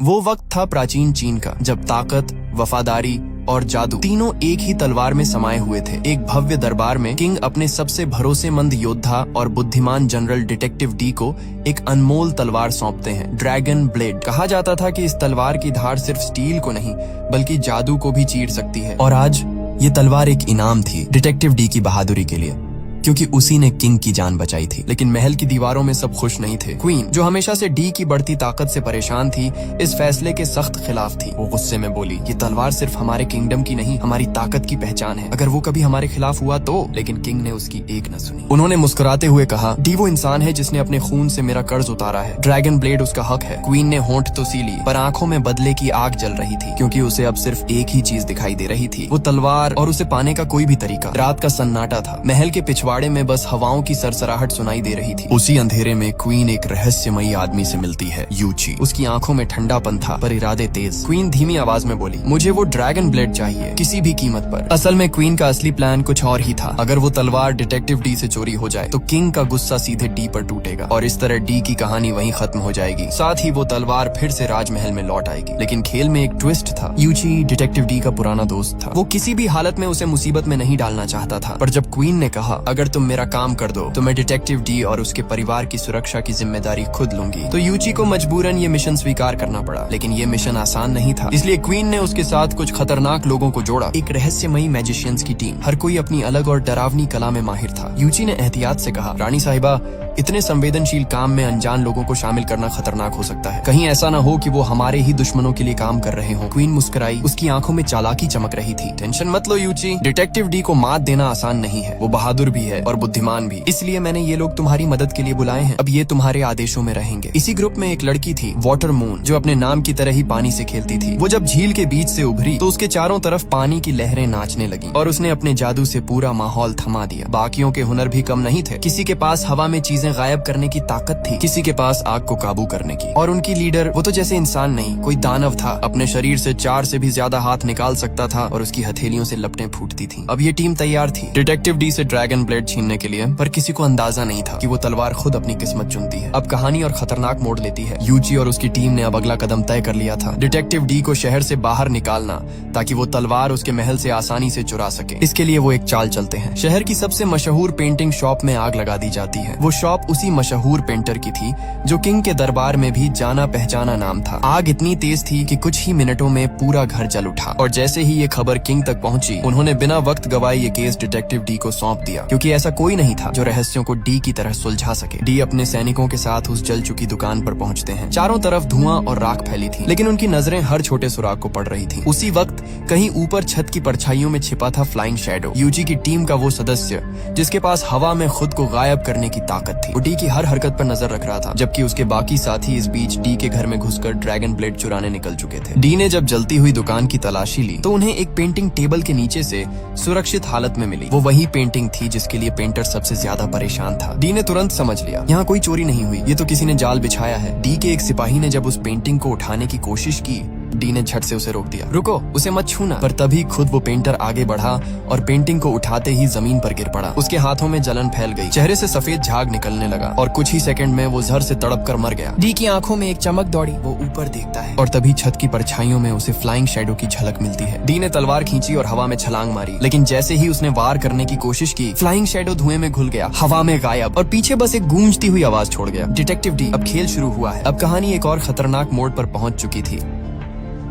वो वक्त था प्राचीन चीन का, जब ताकत, वफादारी और जादू तीनों एक ही तलवार में समाये हुए थे। एक भव्य दरबार में किंग अपने सबसे भरोसेमंद योद्धा और बुद्धिमान जनरल डिटेक्टिव डी को एक अनमोल तलवार सौंपते हैं, ड्रैगन ब्लेड। कहा जाता था कि इस तलवार की धार सिर्फ स्टील को नहीं बल्कि जादू को भी चीर सकती है। और आज ये तलवार एक इनाम थी डिटेक्टिव डी की बहादुरी के लिए, क्योंकि उसी ने किंग की जान बचाई थी। लेकिन महल की दीवारों में सब खुश नहीं थे। क्वीन, जो हमेशा से डी की बढ़ती ताकत से परेशान थी, इस फैसले के सख्त खिलाफ थी। वो गुस्से में बोली, ये तलवार सिर्फ हमारे किंगडम की नहीं, हमारी ताकत की पहचान है। अगर वो कभी हमारे खिलाफ हुआ तो। लेकिन किंग ने उसकी एक न सुनी। उन्होंने मुस्कुराते हुए कहा, डी वो इंसान है जिसने अपने खून से मेरा कर्ज उतारा है। ड्रैगन ब्लेड उसका हक है। क्वीन ने होंठ तो सी ली, पर आंखों में बदले की आग जल रही थी, क्योंकि उसे अब सिर्फ एक ही चीज दिखाई दे रही थी, वो तलवार और उसे पाने का कोई भी तरीका। रात का सन्नाटा था। महल के पिछवाड़े में बस हवाओं की सरसराहट सुनाई दे रही थी। उसी अंधेरे में क्वीन एक रहस्यमयी आदमी से मिलती है, यूची। उसकी आंखों में ठंडापन था, पर इरादे तेज। क्वीन धीमी आवाज में बोली, मुझे वो ड्रैगन ब्लेड चाहिए, किसी भी कीमत पर। असल में क्वीन का असली प्लान कुछ और ही था। अगर वो तलवार डिटेक्टिव डी से चोरी हो जाए तो किंग का गुस्सा सीधे डी पर टूटेगा और इस तरह डी की कहानी वहीं खत्म हो जाएगी। साथ ही वो तलवार फिर से राजमहल में लौट आएगी। लेकिन खेल में एक ट्विस्ट था। यूची डिटेक्टिव डी का पुराना दोस्त था। वो किसी भी हालत में उसे मुसीबत में नहीं डालना चाहता था। पर जब क्वीन ने कहा, अगर तुम मेरा काम कर दो तो मैं डिटेक्टिव डी और उसके परिवार की सुरक्षा की जिम्मेदारी खुद लूंगी, तो यूची को मजबूरन ये मिशन स्वीकार करना पड़ा। लेकिन ये मिशन आसान नहीं था, इसलिए क्वीन ने उसके साथ कुछ खतरनाक लोगों को जोड़ा। एक रहस्यमयी मैजिशियंस की टीम, हर कोई अपनी अलग और डरावनी कला में माहिर था। यूची ने एहतियात से कहा, रानी साहिबा, इतने संवेदनशील काम में अनजान लोगों को शामिल करना खतरनाक हो सकता है। कहीं ऐसा न हो कि वो हमारे ही दुश्मनों के लिए काम कर रहे हो। क्वीन मुस्कुराई, उसकी आंखों में चालाकी चमक रही थी। टेंशन मत लो यूची, डिटेक्टिव डी को मात देना आसान नहीं है। वो बहादुर भी है और बुद्धिमान भी, इसलिए मैंने ये लोग तुम्हारी मदद के लिए बुलाए हैं। अब ये तुम्हारे आदेशों में रहेंगे। इसी ग्रुप में एक लड़की थी, वाटर मून, जो अपने नाम की तरह ही पानी से खेलती थी। वो जब झील के बीच से उभरी तो उसके चारों तरफ पानी की लहरें नाचने लगी और उसने अपने जादू से पूरा माहौल थमा दिया। बाकियों के हुनर भी कम नहीं थे। किसी के पास हवा में चीजें गायब करने की ताकत थी, किसी के पास आग को काबू करने की। और उनकी लीडर, वो तो जैसे इंसान नहीं, कोई दानव था। अपने शरीर से 4 से भी ज्यादा हाथ निकाल सकता था और उसकी हथेलियों से लपटें फूटती थी। अब ये टीम तैयार थी डिटेक्टिव डी से ड्रैगन ब्लेड छीनने के लिए, पर किसी को अंदाजा नहीं था कि वो तलवार खुद अपनी किस्मत चुनती है। अब कहानी और खतरनाक मोड़ लेती है। यूची और उसकी टीम ने अब अगला कदम तय कर लिया था, डिटेक्टिव डी को शहर से बाहर निकालना, ताकि वो तलवार उसके महल से आसानी से चुरा सके। इसके लिए वो एक चाल चलते हैं। शहर की सबसे मशहूर पेंटिंग शॉप में आग लगा दी जाती है। वो शॉप उसी मशहूर पेंटर की थी जो किंग के दरबार में भी जाना पहचाना नाम था। आग इतनी तेज थी कि कुछ ही मिनटों में पूरा घर जल उठा और जैसे ही ये खबर किंग तक पहुंची, उन्होंने बिना वक्त गवाए ये केस डिटेक्टिव डी को सौंप दिया, क्योंकि ऐसा कोई नहीं था जो रहस्यों को डी की तरह सुलझा सके। डी अपने सैनिकों के साथ उस जल चुकी दुकान पर पहुंचते हैं। चारों तरफ धुआं और राख फैली थी, लेकिन उनकी नजरें हर छोटे सुराग को पड़ रही थी। उसी वक्त कहीं ऊपर छत की परछाइयों में छिपा था फ्लाइंग शैडो, यूजी की टीम का वो सदस्य जिसके पास हवा में खुद को गायब करने की ताकत थी। वो डी की हर हरकत पर नजर रख रहा था, जबकि उसके बाकी साथी इस बीच डी के घर में घुसकर ड्रैगन ब्लेड चुराने निकल चुके थे। डी ने जब जलती हुई दुकान की तलाशी ली तो उन्हें एक पेंटिंग टेबल के नीचे से सुरक्षित हालत में मिली। वो वही पेंटिंग थी जिसके लिए पेंटर सबसे ज्यादा परेशान था। डी ने तुरंत समझ लिया, यहाँ कोई चोरी नहीं हुई, ये तो किसी ने जाल बिछाया है। डी के एक सिपाही ने जब उस पेंटिंग को उठाने की कोशिश की, डी ने झट से उसे रोक दिया, रुको, उसे मत छूना। पर तभी खुद वो पेंटर आगे बढ़ा और पेंटिंग को उठाते ही जमीन पर गिर पड़ा। उसके हाथों में जलन फैल गई, चेहरे से सफेद झाग निकलने लगा और कुछ ही सेकंड में वो जहर से तड़प कर मर गया। डी की आंखों में एक चमक दौड़ी, वो ऊपर देखता है और तभी छत की परछाइयों में उसे फ्लाइंग शैडो की झलक मिलती है। डी ने तलवार खींची और हवा में छलांग मारी, लेकिन जैसे ही उसने वार करने की कोशिश की, फ्लाइंग शैडो धुएं में घुल गया, हवा में गायब और पीछे बस एक गूंजती हुई आवाज छोड़ गया। डिटेक्टिव डी, अब खेल शुरू हुआ है। अब कहानी एक और खतरनाक मोड़ पर पहुंच चुकी थी।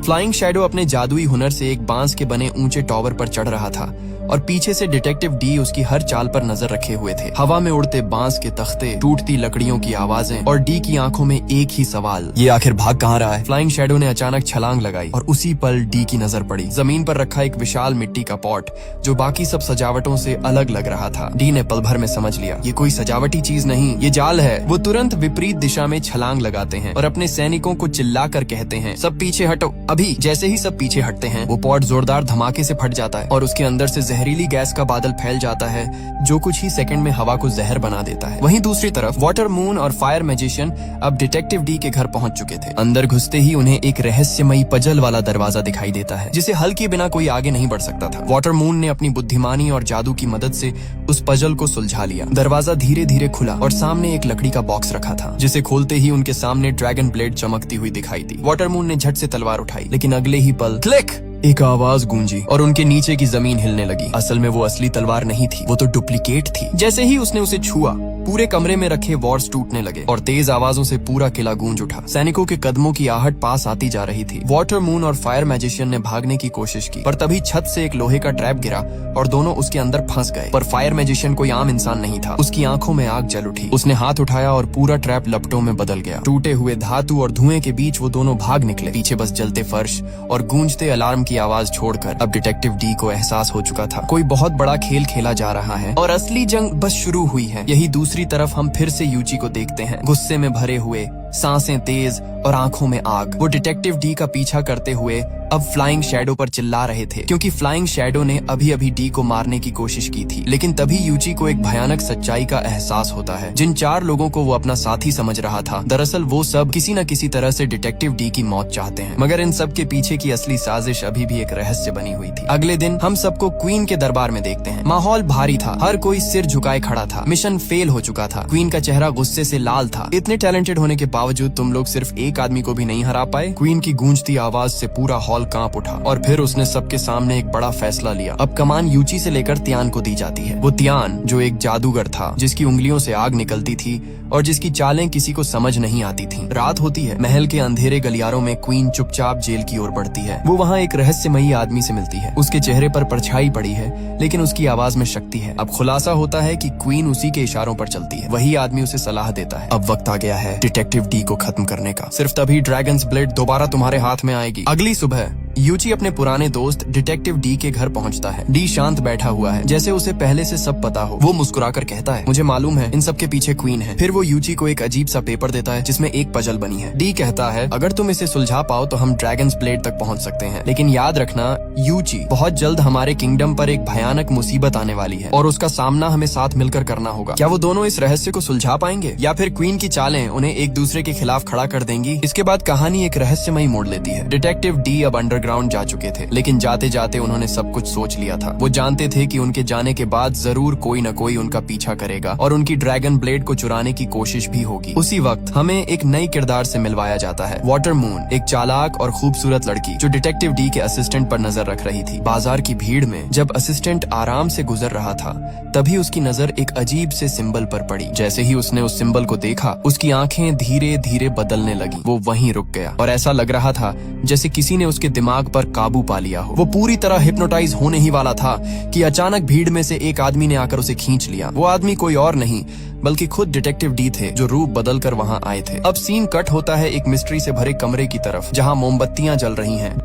फ्लाइंग शैडो अपने जादुई हुनर से एक बांस के बने ऊंचे टॉवर पर चढ़ रहा था और पीछे से डिटेक्टिव डी उसकी हर चाल पर नजर रखे हुए थे। हवा में उड़ते बांस के तख्ते, टूटती लकड़ियों की आवाजें और डी की आंखों में एक ही सवाल, ये आखिर भाग कहाँ रहा है? फ्लाइंग शैडो ने अचानक छलांग लगाई और उसी पल डी की नजर पड़ी जमीन पर रखा एक विशाल मिट्टी का पॉट, जो बाकी सब सजावटों से अलग लग रहा था। डी ने पल भर में समझ लिया, ये कोई सजावटी चीज नहीं, ये जाल है। वो तुरंत विपरीत दिशा में छलांग लगाते हैं और अपने सैनिकों को चिल्लाकर कहते हैं, सब पीछे हटो। अभी जैसे ही सब पीछे हटते हैं, वो पॉट जोरदार धमाके से फट जाता है और उसके अंदर से जहरीली गैस का बादल फैल जाता है जो कुछ ही सेकंड में हवा को जहर बना देता है। वहीं दूसरी तरफ वाटर मून और फायर मैजिशियन अब डिटेक्टिव डी के घर पहुंच चुके थे। अंदर घुसते ही उन्हें एक रहस्यमयी पजल वाला दरवाजा दिखाई देता है जिसे हल किए बिना कोई आगे नहीं बढ़ सकता था। वाटर मून ने अपनी बुद्धिमानी और जादू की मदद से उस पजल को सुलझा लिया। दरवाजा धीरे धीरे खुला और सामने एक लकड़ी का बॉक्स रखा था जिसे खोलते ही उनके सामने ड्रैगन ब्लेड चमकती हुई दिखाई दी। वाटर मून ने झट से तलवार उठाई, लेकिन अगले ही पल क्लिक एक आवाज गूंजी और उनके नीचे की जमीन हिलने लगी। असल में वो असली तलवार नहीं थी, वो तो डुप्लीकेट थी। जैसे ही उसने उसे छुआ, पूरे कमरे में रखे वॉर्स टूटने लगे और तेज आवाजों से पूरा किला गूंज उठा। सैनिकों के कदमों की आहट पास आती जा रही थी। वाटर मून और फायर मैजिशियन ने भागने की कोशिश की, पर तभी छत से एक लोहे का ट्रैप गिरा और दोनों उसके अंदर फंस गए। पर फायर मैजिशियन कोई आम इंसान नहीं था। उसकी आंखों में आग जल उठी। उसने हाथ उठाया और पूरा ट्रैप लपटों में बदल गया। टूटे हुए धातु और धुएं के बीच वो दोनों भाग निकले। पीछे बस जलते फर्श और गूंजते अलार्म की आवाज छोड़कर अब डिटेक्टिव डी को एहसास हो चुका था कोई बहुत बड़ा खेल खेला जा रहा है और असली जंग बस शुरू हुई है। यही दूसरी तरफ हम फिर से यूची को देखते हैं, गुस्से में भरे हुए, सांसें तेज और आंखों में आग। वो डिटेक्टिव डी का पीछा करते हुए अब फ्लाइंग शैडो पर चिल्ला रहे थे, क्योंकि फ्लाइंग शैडो ने अभी अभी डी को मारने की कोशिश की थी। लेकिन तभी यूची को एक भयानक सच्चाई का एहसास होता है। जिन 4 लोगों को वो अपना साथी समझ रहा था, दरअसल वो सब किसी न किसी तरह से डिटेक्टिव डी की मौत चाहते हैं। मगर इन सब के पीछे की असली साजिश अभी भी एक रहस्य बनी हुई थी। अगले दिन हम सबको क्वीन के दरबार में देखते हैं। माहौल भारी था, हर कोई सिर झुकाए खड़ा था। मिशन फेल हो चुका था। क्वीन का चेहरा गुस्से से लाल था। इतने टैलेंटेड होने के बावजूद तुम लोग सिर्फ एक आदमी को भी नहीं हरा पाए। क्वीन की गूंजती आवाज से पूरा हॉल कांप उठा और फिर उसने सबके सामने एक बड़ा फैसला लिया। अब कमान यूची से लेकर तियान को दी जाती है। वो तियान जो एक जादूगर था, जिसकी उंगलियों से आग निकलती थी और जिसकी चालें किसी को समझ नहीं आती थीं। रात होती है। महल के अंधेरे गलियारों में क्वीन चुपचाप जेल की ओर बढ़ती है। वो वहाँ एक रहस्यमयी आदमी से मिलती है। उसके चेहरे पर परछाई पड़ी है, लेकिन उसकी आवाज में शक्ति है। अब खुलासा होता है कि क्वीन उसी के इशारों पर चलती है। वही आदमी उसे सलाह देता है। अब वक्त आ गया है डिटेक्टिव डी को खत्म करने का। सिर्फ तभी ड्रैगन्स ब्लेड दोबारा तुम्हारे हाथ में आएगी। अगली सुबह यूची अपने पुराने दोस्त डिटेक्टिव डी के घर पहुंचता है। डी शांत बैठा हुआ है, जैसे उसे पहले से सब पता हो। वो मुस्कुराकर कहता है, मुझे मालूम है इन सब के पीछे क्वीन है। फिर वो यूची को एक अजीब सा पेपर देता है जिसमें एक पजल बनी है। डी कहता है, अगर तुम इसे सुलझा पाओ तो हम ड्रैगन्स ब्लेड तक पहुंच सकते हैं। लेकिन याद रखना यूची, बहुत जल्द हमारे किंगडम पर एक भयानक मुसीबत आने वाली है और उसका सामना हमें साथ मिलकर करना होगा। क्या वो दोनों इस रहस्य को सुलझा पाएंगे या फिर क्वीन की चालें उन्हें एक दूसरे के खिलाफ खड़ा कर देंगी? इसके बाद कहानी एक रहस्यमयी मोड़ लेती है। डिटेक्टिव डी अब अंडरग्राउंड जा चुके थे, लेकिन जाते जाते उन्होंने सब कुछ सोच लिया था। वो जानते थे कि उनके जाने के बाद जरूर कोई न कोई उनका पीछा करेगा और उनकी ड्रैगन ब्लेड को चुराने की कोशिश भी होगी। उसी वक्त हमें एक नई किरदार से मिलवाया जाता है। वाटर मून, एक चालाक और खूबसूरत लड़की जो डिटेक्टिव डी के असिस्टेंट पर नजर रख रही थी। बाजार की भीड़ में जब असिस्टेंट आराम से गुजर रहा था, तभी उसकी नजर एक अजीब से सिंबल पर पड़ी। जैसे ही उसने उस सिंबल को देखा, उसकी आंखें धीरे धीरे बदलने लगी। वो वहीं रुक गया और ऐसा लग रहा था जैसे किसी ने उसके दिमाग पर काबू पा लिया हो। वो पूरी तरह हिप्नोटाइज होने ही वाला था कि अचानक भीड़ में से एक आदमी ने आकर उसे खींच लिया। वो आदमी कोई और नहीं बल्कि खुद डिटेक्टिव डी थे, जो रूप बदलकर वहां आए थे। अब सीन कट होता है एक मिस्ट्री से भरे कमरे की तरफ, जहां मोमबत्तियां जल रही हैं।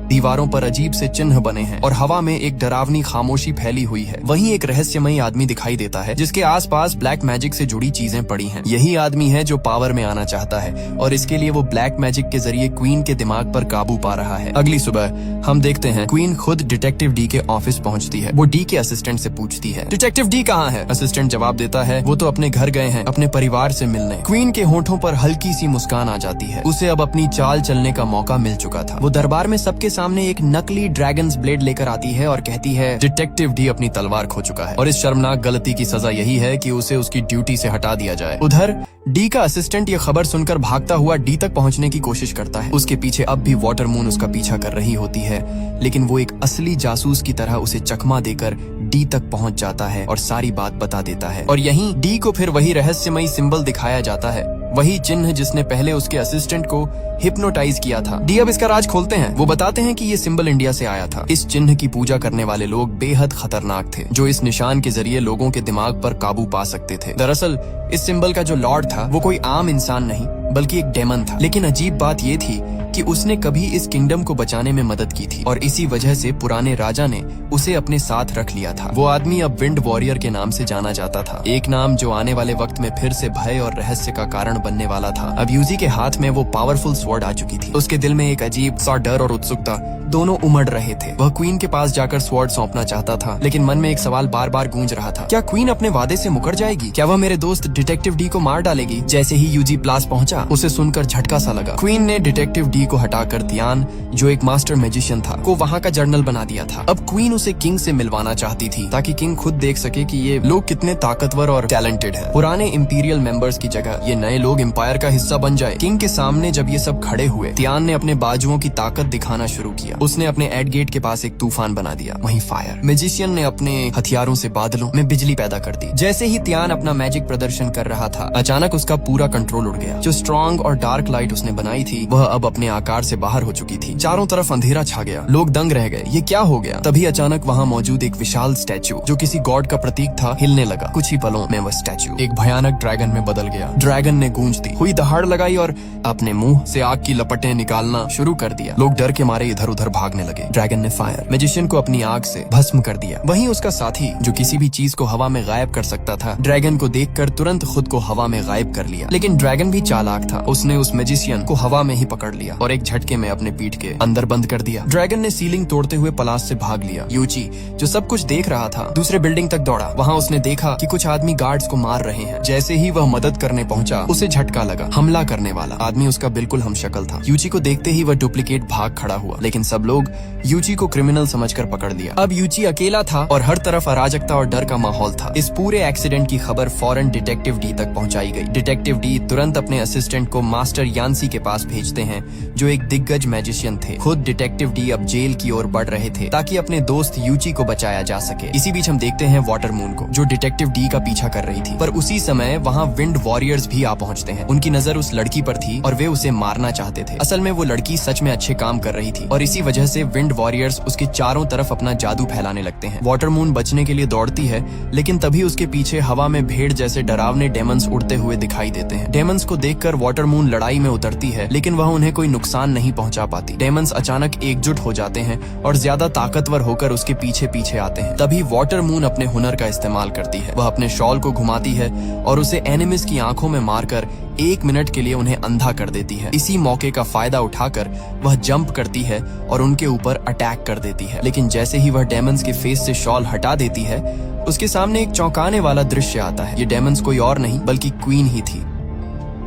दीवारों पर अजीब से चिन्ह बने हैं और हवा में एक डरावनी खामोशी फैली हुई है। वहीं एक रहस्यमयी आदमी दिखाई देता है जिसके आसपास ब्लैक मैजिक से जुड़ी चीजें पड़ी हैं। यही आदमी है जो पावर में आना चाहता है और इसके लिए वो ब्लैक मैजिक के जरिए क्वीन के दिमाग पर काबू पा रहा है। अगली सुबह हम देखते हैं क्वीन खुद डिटेक्टिव डी के ऑफिस पहुंचती है। वो डी के असिस्टेंट से पूछती है, डिटेक्टिव डी कहाँ है? असिस्टेंट जवाब देता है, वो तो अपने घर गए हैं अपने परिवार से मिलने। क्वीन के होठों पर हल्की सी मुस्कान आ जाती है। उसे अब अपनी चाल चलने का मौका मिल चुका था। वो दरबार में सबके सामने एक नकली ड्रैगन्स ब्लेड लेकर आती है और कहती है, डिटेक्टिव डी अपनी तलवार खो चुका है और इस शर्मनाक गलती की सजा यही है कि उसे उसकी ड्यूटी से हटा दिया जाए। उधर डी का असिस्टेंट ये खबर सुनकर भागता हुआ डी तक पहुंचने की कोशिश करता है। उसके पीछे अब भी वाटर मून उसका पीछा कर रही होती है, लेकिन वो एक असली जासूस की तरह उसे चकमा देकर डी तक पहुंच जाता है और सारी बात बता देता है। और यहीं डी को फिर वही रहस्यमयी सिंबल दिखाया जाता है, वही चिन्ह जिसने पहले उसके असिस्टेंट को हिप्नोटाइज किया था। डी अब इसका राज खोलते हैं। वो बताते हैं कि ये सिंबल इंडिया से आया था। इस चिन्ह की पूजा करने वाले लोग बेहद खतरनाक थे, जो इस निशान के जरिए लोगों के दिमाग पर काबू पा सकते थे। दरअसल इस सिंबल का जो लॉर्ड था वो कोई आम इंसान नहीं बल्कि एक डेमन था। लेकिन अजीब बात ये थी कि उसने कभी इस किंगडम को बचाने में मदद की थी और इसी वजह से पुराने राजा ने उसे अपने साथ रख लिया था। वो आदमी अब विंड वॉरियर के नाम से जाना जाता था, एक नाम जो आने वाले वक्त में फिर से भय और रहस्य का कारण बनने वाला था। अब यूजी के हाथ में वो पावरफुल स्वॉर्ड आ चुकी थी। उसके दिल में एक अजीब सा डर और उत्सुकता दोनों उमड़ रहे थे। वह क्वीन के पास जाकर स्वॉर्ड सौंपना चाहता था, लेकिन मन में एक सवाल बार बार गूंज रहा था, क्या क्वीन अपने वादे से मुकर जाएगी? क्या वह मेरे दोस्त डिटेक्टिव डी को मार डालेगी? जैसे ही यूजी प्लास पहुंचा, उसे सुनकर झटका सा लगा। क्वीन ने डिटेक्टिव डी को हटाकर तियान, जो एक मास्टर मैजिशियन था, को वहाँ का जर्नल बना दिया था। अब क्वीन उसे किंग से मिलवाना चाहती थी ताकि किंग खुद देख सके कि ये लोग कितने ताकतवर और टैलेंटेड हैं। पुराने इंपीरियल मेंबर्स की जगह ये नए लोग एम्पायर का हिस्सा बन जाए। किंग के सामने जब ये सब खड़े हुए, तियान ने अपने बाजुओं की ताकत दिखाना शुरू किया। उसने अपने एडगेट के पास एक तूफान बना दिया, वहीं फायर। मैजिशियन ने अपने हथियारों से बादलों में बिजली पैदा कर दी। जैसे ही तियान अपना मैजिक प्रदर्शन कर रहा था, अचानक उसका पूरा कंट्रोल उड़ गया। जो स्ट्रॉन्ग और डार्क लाइट उसने बनाई थी, वह अब अपने आकार से बाहर हो चुकी थी। चारों तरफ अंधेरा छा गया, लोग दंग रह गए, ये क्या हो गया? तभी अचानक वहाँ मौजूद एक विशाल स्टैचू, जो किसी गॉड का प्रतीक था, हिलने लगा। कुछ ही पलों में वह स्टैचू एक भयानक ड्रैगन में बदल गया। ड्रैगन ने गूंज दी हुई दहाड़ लगाई और अपने मुंह से आग की लपटें निकालना शुरू कर दिया। लोग डर के मारे इधर उधर भागने लगे। ड्रैगन ने फायर, मैजिशियन को अपनी आग से भस्म कर दिया। वहीं उसका साथी, जो किसी भी चीज को हवा में गायब कर सकता था, ड्रैगन को देखकर तुरंत खुद को हवा में गायब कर लिया। लेकिन ड्रैगन भी चालाक था, उसने उस मैजिशियन को हवा में ही पकड़ लिया और एक झटके में अपने पीठ के अंदर बंद कर दिया। ड्रैगन ने सीलिंग तोड़ते हुए पलाश से भाग लिया। यूची, जो सब कुछ देख रहा था, दूसरे बिल्डिंग तक दौड़ा। वहाँ उसने देखा कि कुछ आदमी गार्ड्स को मार रहे हैं। जैसे ही वह मदद करने पहुंचा, उसे झटका लगा। हमला करने वाला आदमी उसका बिल्कुल हमशक्ल था। यूची को देखते ही वह डुप्लीकेट भाग खड़ा हुआ, लेकिन सब लोग यूची को क्रिमिनल समझकर पकड़ लिया। अब यूची अकेला था और हर तरफ अराजकता और डर का माहौल था। इस पूरे एक्सीडेंट की खबर फौरन डिटेक्टिव डी तक पहुंचाई गई। डिटेक्टिव डी तुरंत अपने असिस्टेंट को मास्टर यान्सी के पास भेजते हैं, जो एक दिग्गज मैजिशियन थे। खुद डिटेक्टिव डी अब जेल की ओर बढ़ रहे थे ताकि अपने दोस्त यूची को बचाया जा सके। इसी बीच हम देखते हैं वाटर मून को, जो डिटेक्टिव डी का पीछा कर रही थी। पर उसी समय वहाँ विंड वॉरियर्स भी आ पहुँचते हैं। उनकी नजर उस लड़की पर थी और वे उसे मारना चाहते थे। असल में वो लड़की सच में अच्छे काम कर रही थी और इसी वजह से विंड वॉरियर्स उसके चारों तरफ अपना जादू फैलाने लगते हैं। वाटर मून बचने के लिए दौड़ती है, लेकिन तभी उसके पीछे हवा में भेड़ जैसे डरावने डेमंस उड़ते हुए दिखाई देते हैं। डेमंस को देखकर वाटर मून लड़ाई में उतरती है, लेकिन वह उन्हें कोई नुकसान नहीं पहुंचा पाती। डेमंस अचानक एकजुट हो जाते हैं और ज्यादा ताकतवर होकर उसके पीछे पीछे आते हैं। तभी वाटर मून अपने हुनर का इस्तेमाल करती है। वह अपने शॉल को घुमाती है और उसे एनिमीज की आंखों में मारकर 1 मिनट के लिए उन्हें अंधा कर देती है। इसी मौके का फायदा उठाकर वह जंप करती है और उनके ऊपर अटैक कर देती है। लेकिन जैसे ही वह डेमंस के फेस से शॉल हटा देती है, उसके सामने एक चौंकाने वाला दृश्य आता है। ये डेमंस कोई और नहीं बल्कि क्वीन ही थी।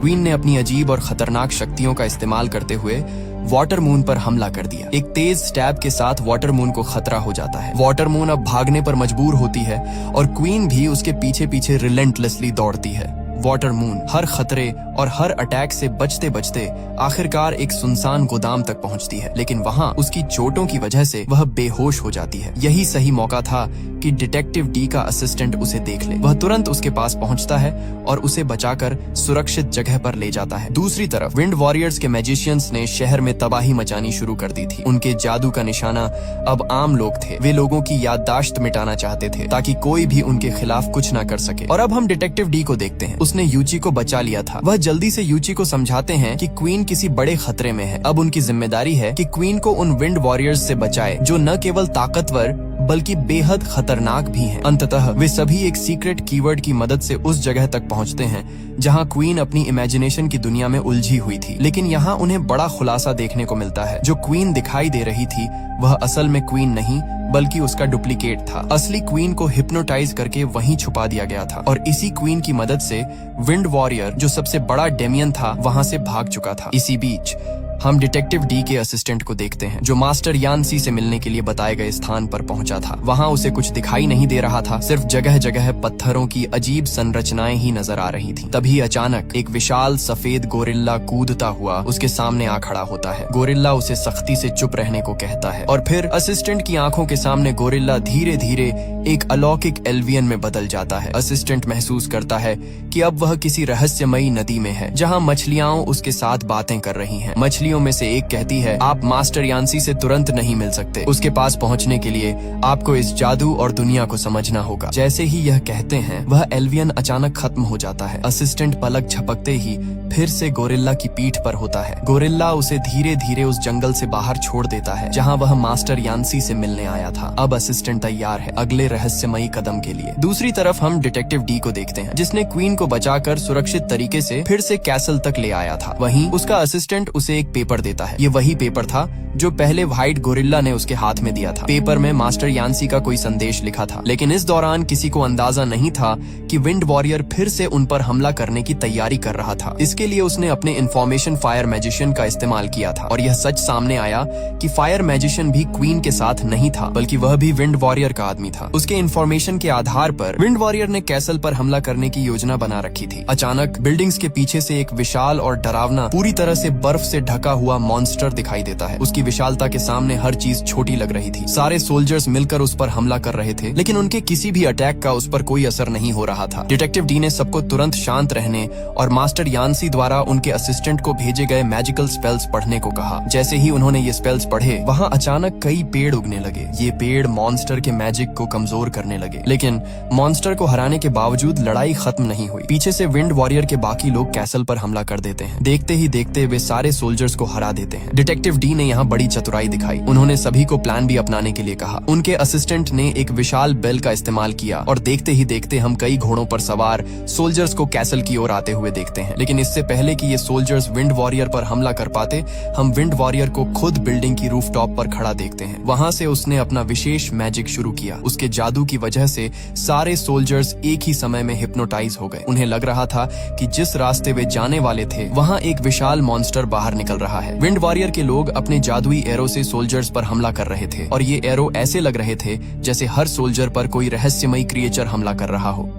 क्वीन ने अपनी अजीब और खतरनाक शक्तियों का इस्तेमाल करते हुए वाटर मून पर हमला कर दिया। एक तेज स्टैब के साथ वाटर मून को खतरा हो जाता है। वाटर मून अब भागने पर मजबूर होती है और क्वीन भी उसके पीछे पीछे रिलेंटलेसली दौड़ती है। वाटर मून हर खतरे और हर अटैक से बचते बचते आखिरकार एक सुनसान गोदाम तक पहुंचती है, लेकिन वहां उसकी चोटों की वजह से वह बेहोश हो जाती है। यही सही मौका था कि डिटेक्टिव डी का असिस्टेंट उसे देख ले। वह तुरंत उसके पास पहुंचता है और उसे बचाकर सुरक्षित जगह पर ले जाता है। दूसरी तरफ विंड वॉरियर्स के मैजिशियंस ने शहर में तबाही मचानी शुरू कर दी थी। उनके जादू का निशाना अब आम लोग थे। वे लोगों की याददाश्त मिटाना चाहते थे ताकि कोई भी उनके खिलाफ कुछ न कर सके। और अब हम डिटेक्टिव डी को देखते हैं। उसने यूची को बचा लिया था। वह जल्दी से यूची को समझाते हैं कि क्वीन किसी बड़े खतरे में है। अब उनकी जिम्मेदारी है कि क्वीन को उन विंड वॉरियर्स से बचाए, जो न केवल ताकतवर बल्कि बेहद खतरनाक भी हैं। अंततः वे सभी एक सीक्रेट कीवर्ड की मदद से उस जगह तक पहुंचते हैं जहां क्वीन अपनी इमेजिनेशन की दुनिया में उलझी हुई थी। लेकिन यहाँ उन्हें बड़ा खुलासा देखने को मिलता है। जो क्वीन दिखाई दे रही थी वह असल में क्वीन नहीं बल्कि उसका डुप्लीकेट था। असली क्वीन को हिप्नोटाइज करके वहीं छुपा दिया गया था और इसी क्वीन की मदद से विंड वॉरियर, जो सबसे बड़ा डेमियन था, वहां से भाग चुका था। इसी बीच हम डिटेक्टिव डी के असिस्टेंट को देखते हैं, जो मास्टर यान्सी से मिलने के लिए बताए गए स्थान पर पहुंचा था। वहां उसे कुछ दिखाई नहीं दे रहा था, सिर्फ जगह जगह पत्थरों की अजीब संरचनाएं ही नजर आ रही थी। तभी अचानक एक विशाल सफेद गोरिल्ला कूदता हुआ उसके सामने आ खड़ा होता है। गोरिल्ला उसे सख्ती से चुप रहने को कहता है और फिर असिस्टेंट की आंखों के सामने गोरिल्ला धीरे धीरे एक अलौकिक एल्वियन में बदल जाता है। असिस्टेंट महसूस करता है कि अब वह किसी रहस्यमयी नदी में है, जहाँ मछलियां उसके साथ बातें कर रही हैं। मछलियों लड़कियों में से एक कहती है, आप मास्टर यान्सी से तुरंत नहीं मिल सकते। उसके पास पहुंचने के लिए आपको इस जादू और दुनिया को समझना होगा। जैसे ही यह कहते हैं वह एल्वियन अचानक खत्म हो जाता है। असिस्टेंट पलक झपकते ही फिर से गोरिल्ला की पीठ पर होता है। गोरिल्ला उसे धीरे धीरे उस जंगल से बाहर छोड़ देता है जहां वह मास्टर यान्सी से मिलने आया था। अब असिस्टेंट तैयार है अगले रहस्यमयी कदम के लिए। दूसरी तरफ हम डिटेक्टिव डी को देखते हैं जिसने क्वीन को बचाकर सुरक्षित तरीके से फिर से कैसल तक ले आया था। वहीं उसका असिस्टेंट उसे एक पेपर देता है। ये वही पेपर था जो पहले व्हाइट गोरिल्ला ने उसके हाथ में दिया था। पेपर में मास्टर यान्सी का कोई संदेश लिखा था, लेकिन इस दौरान किसी को अंदाजा नहीं था कि विंड वॉरियर फिर से उन पर हमला करने की तैयारी कर रहा था। इसके लिए उसने अपने इन्फॉर्मेशन फायर मैजिशियन का इस्तेमाल किया था और यह सच सामने आया कि फायर मैजिशियन भी क्वीन के साथ नहीं था, बल्कि वह भी विंड वॉरियर का आदमी था। उसके इन्फॉर्मेशन के आधार पर विंड वॉरियर ने कैसल पर हमला करने की योजना बना रखी थी। अचानक बिल्डिंग्स के पीछे से एक विशाल और डरावना, पूरी तरह से बर्फ से ढका हुआ मॉन्स्टर दिखाई देता है। उसकी विशालता के सामने हर चीज छोटी लग रही थी। सारे सोल्जर्स मिलकर उस पर हमला कर रहे थे, लेकिन उनके किसी भी अटैक का उस पर कोई असर नहीं हो रहा था। डिटेक्टिव डी ने सबको तुरंत शांत रहने और मास्टर यान्सी द्वारा उनके असिस्टेंट को भेजे गए मैजिकल स्पेल्स पढ़ने को कहा। जैसे ही उन्होंने ये स्पेल्स पढ़े, वहाँ अचानक कई पेड़ उगने लगे। ये पेड़ मॉन्स्टर के मैजिक को कमजोर करने लगे, लेकिन मॉन्स्टर को हराने के बावजूद लड़ाई खत्म नहीं हुई। पीछे से विंड वॉरियर के बाकी लोग कैसल पर हमला कर देते हैं। देखते ही देखते वे सारे सोल्जर्स को हरा देते हैं। डिटेक्टिव डी ने यहाँ बड़ी चतुराई दिखाई। उन्होंने सभी को प्लान भी अपनाने के लिए कहा। उनके असिस्टेंट ने एक विशाल बेल का इस्तेमाल किया और देखते ही देखते हम कई घोड़ों पर सवार सोल्जर्स को कैसल की ओर आते हुए देखते हैं। लेकिन इससे पहले कि ये सोल्जर्स विंड वॉरियर पर हमला कर पाते, हम विंड वॉरियर को खुद बिल्डिंग की रूफटॉप पर खड़ा देखते हैं। वहां से उसने अपना विशेष मैजिक शुरू किया। उसके जादू की वजह से सारे सोल्जर्स एक ही समय में हिप्नोटाइज हो गए। उन्हें लग रहा था कि जिस रास्ते वे जाने वाले थे वहां एक विशाल मॉन्स्टर बाहर निकल रहा है। विंड वॉरियर के लोग अपने जादुई एरो से सोल्जर्स पर हमला कर रहे थे और ये एरो ऐसे लग रहे थे जैसे हर सोल्जर पर कोई रहस्यमयी क्रिएचर हमला कर रहा हो।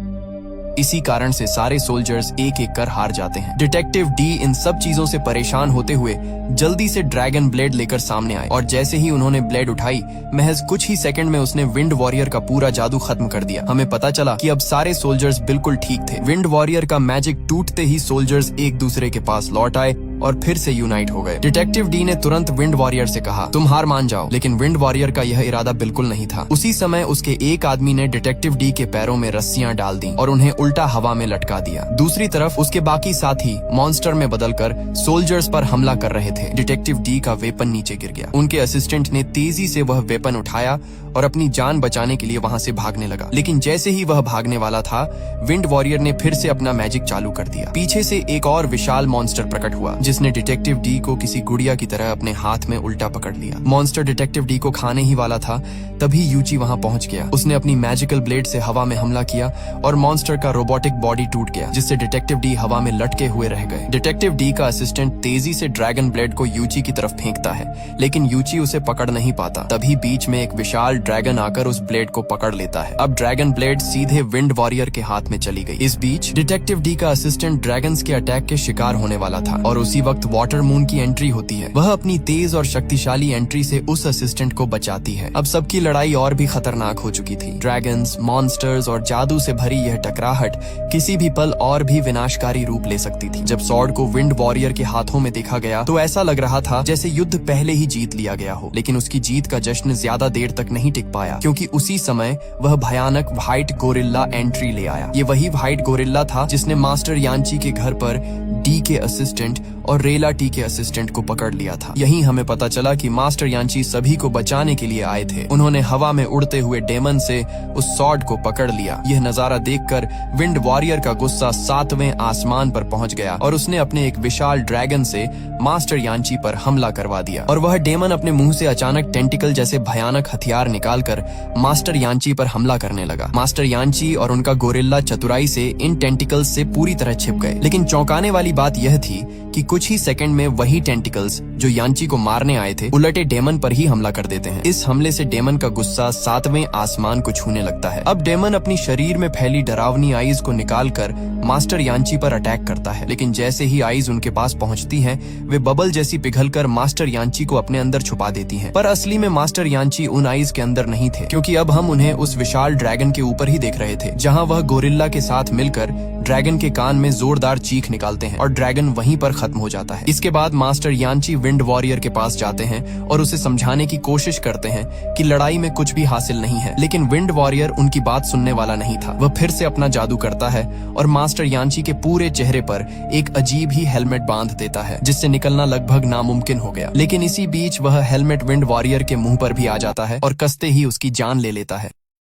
इसी कारण से सारे सोल्जर्स एक एक कर हार जाते हैं। डिटेक्टिव डी इन सब चीजों से परेशान होते हुए जल्दी से ड्रैगन ब्लेड लेकर सामने आए और जैसे ही उन्होंने ब्लेड उठाई, महज कुछ ही सेकंड में उसने विंड वॉरियर का पूरा जादू खत्म कर दिया। हमें पता चला कि अब सारे सोल्जर्स बिल्कुल ठीक थे। विंड वॉरियर का मैजिक टूटते ही सोल्जर्स एक दूसरे के पास लौट आए और फिर से यूनाइट हो गए। डिटेक्टिव डी ने तुरंत विंड वॉरियर से कहा, तुम हार मान जाओ, लेकिन विंड वॉरियर का यह इरादा बिल्कुल नहीं था। उसी समय उसके एक आदमी ने डिटेक्टिव डी के पैरों में रस्सियां डाल दी और उन्हें उल्टा हवा में लटका दिया। दूसरी तरफ उसके बाकी साथी मॉन्स्टर में बदलकर सोल्जर्स पर हमला कर रहे थे। डिटेक्टिव डी का वेपन नीचे गिर गया। उनके असिस्टेंट ने तेजी से वह वेपन उठाया और अपनी जान बचाने के लिए वहां से भागने लगा। लेकिन जैसे ही वह भागने वाला था, विंड वॉरियर ने फिर से अपना मैजिक चालू कर दिया। पीछे से एक और विशाल मॉन्स्टर प्रकट हुआ जिसने डिटेक्टिव डी को किसी गुड़िया की तरह अपने हाथ में उल्टा पकड़ लिया। मॉन्स्टर डिटेक्टिव डी को खाने ही वाला था, तभी यूची वहां पहुंच गया। उसने अपनी मैजिकल ब्लेड से हवा में हमला किया और मॉन्स्टर का रोबोटिक बॉडी टूट गया, जिससे डिटेक्टिव डी हवा में लटके हुए रह गए। डिटेक्टिव डी का असिस्टेंट तेजी से ड्रैगन ब्लेड को यूची की तरफ फेंकता है, लेकिन यूची उसे पकड़ नहीं पाता। तभी बीच में एक विशाल ड्रैगन आकर उस ब्लेड को पकड़ लेता है। अब ड्रैगन ब्लेड सीधे विंड वॉरियर के हाथ में चली गई। इस बीच डिटेक्टिव डी का असिस्टेंट ड्रैगन्स के अटैक के शिकार होने वाला था और उसी वक्त वाटर मून की एंट्री होती है। वह अपनी तेज और शक्तिशाली एंट्री से उस असिस्टेंट को बचाती है। अब सबकी लड़ाई और भी खतरनाक हो चुकी थी। ड्रैगन्स, मॉन्स्टर्स और जादू से भरी यह टकराहट किसी भी पल और भी विनाशकारी रूप ले सकती थी। जब स्वॉर्ड को विंड वॉरियर के हाथों में देखा गया तो ऐसा लग रहा था जैसे युद्ध पहले ही जीत लिया गया हो। लेकिन उसकी जीत का जश्न ज्यादा देर तक नहीं टिक पाया, क्योंकि उसी समय वह भयानक व्हाइट गोरिल्ला एंट्री ले आया। ये वही व्हाइट गोरिल्ला था जिसने मास्टर यान्ची के घर पर डी के असिस्टेंट और रेला टी के असिस्टेंट को पकड़ लिया था। यहीं हमें पता चला कि मास्टर यान्ची सभी को बचाने के लिए आए थे। उन्होंने हवा में उड़ते हुए डेमन से उस सॉर्ड को पकड़ लिया। यह नजारा देखकर विंड वॉरियर का गुस्सा 7वें आसमान पर पहुंच गया और उसने अपने एक विशाल ड्रैगन से मास्टर यान्ची पर हमला करवा दिया और वह डेमन अपने मुंह से अचानक टेंटिकल जैसे भयानक हथियार निकालकर मास्टर यान्ची पर हमला करने लगा। मास्टर यान्ची और उनका गोरिल्ला चतुराई से इन टेंटिकल्स से पूरी तरह छिप गए। लेकिन चौंकाने वाली बात यह थी कि कुछ ही सेकंड में वही टेंटिकल्स जो यान्ची को मारने आए थे उलटे डेमन पर ही हमला कर देते हैं। इस हमले से डेमन का गुस्सा 7वें आसमान को छूने लगता है। अब डेमन अपनी शरीर में फैली डरावनी आइज को निकालकर मास्टर यान्ची पर अटैक करता है। लेकिन जैसे ही आइज उनके पास पहुंचती हैं, वे बबल जैसी पिघलकर मास्टर यान्ची को अपने अंदर छुपा देती हैं। पर असली में मास्टर यान्ची उन आइज के अंदर नहीं थे, क्योंकि अब हम उन्हें उस विशाल ड्रैगन के ऊपर ही देख रहे थे, जहां वह गोरिल्ला के साथ मिलकर ड्रैगन के कान में जोरदार चीख निकालते हैं और ड्रैगन वहीं पर खत्म हो जाता है। इसके बाद मास्टर यांची विंड वॉरियर के पास जाते हैं और उसे समझाने की कोशिश करते हैं कि लड़ाई में कुछ भी हासिल नहीं है, लेकिन विंड वॉरियर उनकी बात सुनने वाला नहीं था। वह फिर से अपना जादू करता है और मास्टर यांची के पूरे चेहरे पर एक अजीब ही हेलमेट बांध देता है, जिससे निकलना लगभग नामुमकिन हो गया। लेकिन इसी बीच वह हेलमेट विंड वॉरियर के मुंह पर भी आ जाता है और कसते ही उसकी जान ले लेता है।